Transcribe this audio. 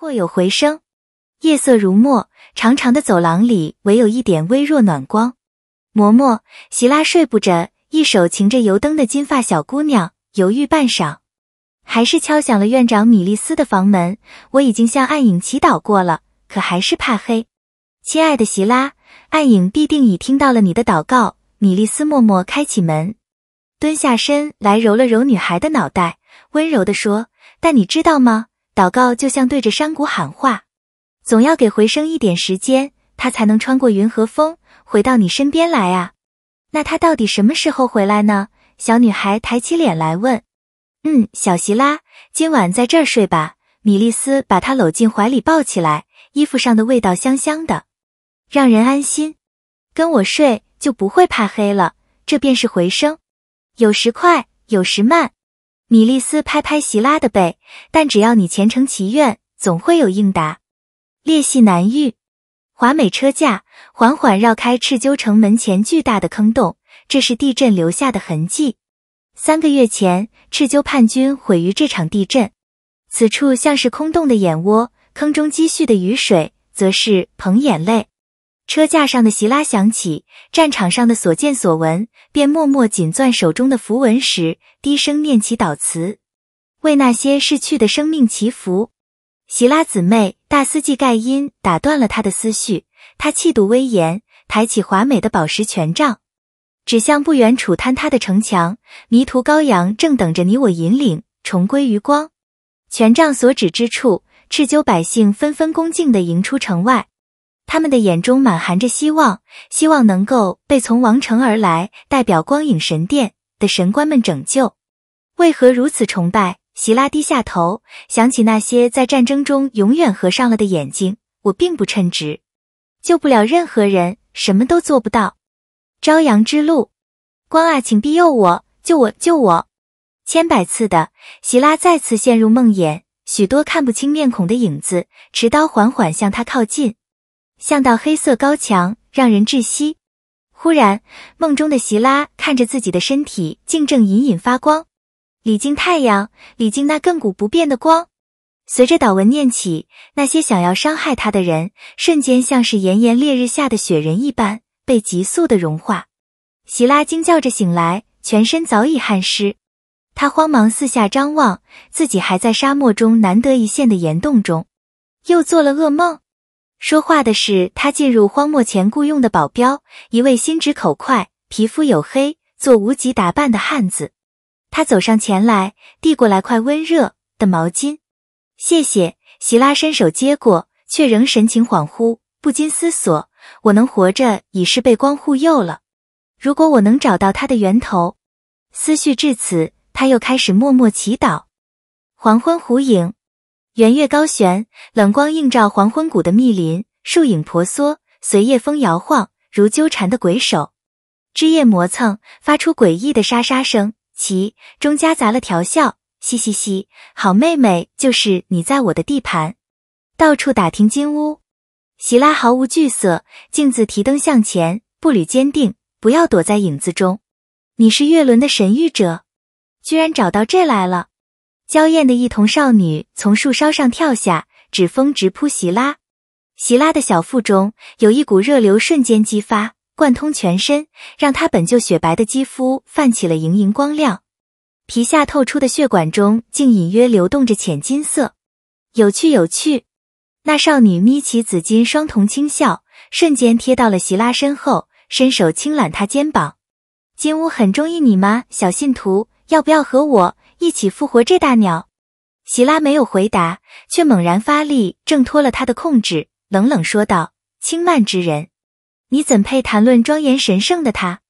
或有回声。夜色如墨，长长的走廊里唯有一点微弱暖光。嬷嬷，席拉睡不着，一手擎着油灯的金发小姑娘犹豫半晌，还是敲响了院长米利斯的房门。我已经向暗影祈祷过了，可还是怕黑。亲爱的席拉，暗影必定已听到了你的祷告。米利斯默默开启门，蹲下身来揉了揉女孩的脑袋，温柔地说，但你知道吗？祷告就像对着山谷喊话，总要给回声一点时间，它才能穿过云和风，回到你身边来啊。那他到底什么时候回来呢？小女孩抬起脸来问。小席拉，今晚在这儿睡吧。米利斯把她搂进怀里抱起来，衣服上的味道香香的，让人安心。跟我睡就不会怕黑了，这便是回声，有时快，有时慢。米利斯拍拍席拉的背，但只要你虔诚祈愿，总会有应答。裂隙难遇。华美车架缓缓绕开赤鸠城门前巨大的坑洞，这是地震留下的痕迹。3个月前，赤鸠叛军毁于这场地震。此处像是空洞的眼窝，坑中积蓄的雨水则是捧眼泪。车架上的席拉想起战场上的所见所闻，便默默紧攥手中的符文时，低声念祈祷词，为那些逝去的生命祈福。席拉姊妹大司祭盖因打断了他的思绪，他气度威严，抬起华美的宝石权杖，指向不远处坍塌的城墙。迷途羔羊正等着你我引领，重归于光。权杖所指之处，赤鸠百姓纷纷恭敬地迎出城外，他们的眼中满含着希望，希望能够被从王城而来，代表光影神殿的神官们拯救。为何如此崇拜？席拉低下头，想起那些在战争中永远合上了的眼睛。我并不称职，救不了任何人，什么都做不到。朝阳之路，光啊，请庇佑我，救我，救我！千百次的，席拉再次陷入梦魇，许多看不清面孔的影子，持刀缓缓向他靠近，像道黑色高墙，让人窒息。忽然，梦中的席拉看着自己的身体竟正隐隐发光，礼敬太阳，礼敬那亘古不变的光。随着祷文念起，那些想要伤害他的人，瞬间像是炎炎烈日下的雪人一般，被急速的融化。席拉惊叫着醒来，全身早已汗湿。他慌忙四下张望，自己还在沙漠中难得一现的岩洞中，又做了噩梦。说话的是他进入荒漠前雇佣的保镖，一位心直口快、皮肤黝黑、做无极打扮的汉子。他走上前来，递过来块温热的毛巾。谢谢。席拉伸手接过，却仍神情恍惚，不禁思索，我能活着已是被光护佑了。如果我能找到它的源头。思绪至此，他又开始默默祈祷。黄昏湖影，圆月高悬，冷光映照黄昏谷的密林，树影婆娑，随夜风摇晃，如纠缠的鬼手。枝叶磨蹭，发出诡异的沙沙声，其中夹杂了调笑，嘻嘻嘻，好妹妹，就是你在我的地盘。到处打听金屋。席拉毫无惧色，径自提灯向前，步履坚定，不要躲在影子中。你是月轮的神谕者，居然找到这来了。娇艳的一童少女从树梢上跳下，指风直扑席拉。席拉的小腹中有一股热流瞬间激发，贯通全身，让她本就雪白的肌肤泛起了莹莹光亮。皮下透出的血管中竟隐约流动着浅金色。有趣有趣。那少女眯起紫金双瞳轻笑，瞬间贴到了席拉身后，伸手轻揽她肩膀。金乌很中意你吗，小信徒，要不要和我一起复活这大鸟？席拉没有回答，却猛然发力挣脱了他的控制，冷冷说道，轻慢之人，你怎配谈论庄严神圣的他？